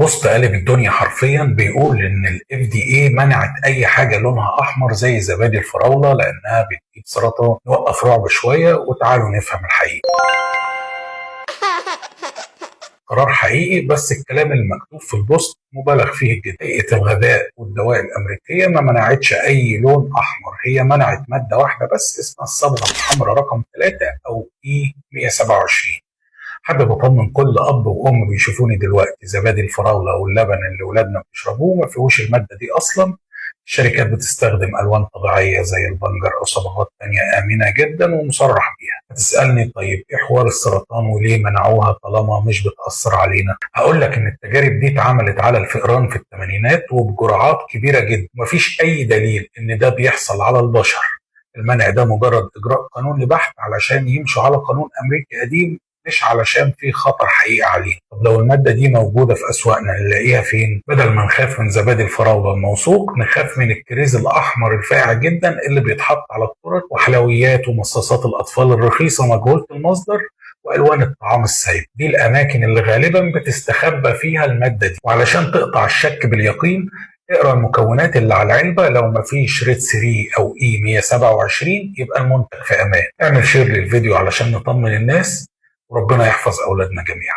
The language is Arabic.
بوست قالب الدنيا حرفيا بيقول ان ال FDA منعت اي حاجه لونها احمر زي زبادي الفراوله لانها بتجيب سرطان. نوقف رعب شويه وتعالوا نفهم الحقيقه. قرار حقيقي، بس الكلام المكتوب في البوست مبالغ فيه جدا. هيئة الغذاء والدواء الأمريكية ما منعتش أي لون أحمر، هي منعت مادة واحدة بس اسمها الصبغة الحمراء رقم 3 أو E127. حابب أطمن كل أب وأم بيشوفوني دلوقتي، زبادي الفراولة واللبن اللي ولادنا بيشربوه ما فيهوش المادة دي أصلا. الشركات بتستخدم ألوان طبيعية زي البنجر أو صبغات تانية آمنة جدا ومصرح بيها. هتسألني طيب إيه حوار السرطان وليه منعوها طالما مش بتأثر علينا؟ هقول لك إن التجارب دي اتعملت على الفئران في الثمانينات وبجرعات كبيرة جدا، ومفيش أي دليل إن ده بيحصل على البشر. المنع ده مجرد إجراء قانوني بحت علشان يمشوا على قانون أمريكي قديم، مش علشان في خطر حقيقي عليه. طب لو المادة دي موجودة في أسواقنا نلاقيها فين؟ بدل ما نخاف من زبادي الفراولة الموثوق نخاف من الكريز الأحمر الفاقع جدا اللي بيتحط على التورت وحلويات ومصاصات الأطفال الرخيصة مجهولة المصدر وألوان الطعام السائل. دي الأماكن اللي غالبا بتستخبى فيها المادة دي. وعلشان تقطع الشك باليقين اقرا المكونات اللي على العلبة، لو مفيش ريد 3 أو E127 يبقى المنتج في أمان. اعمل شير للفيديو علشان نطمن الناس، وربنا يحفظ أولادنا جميعا.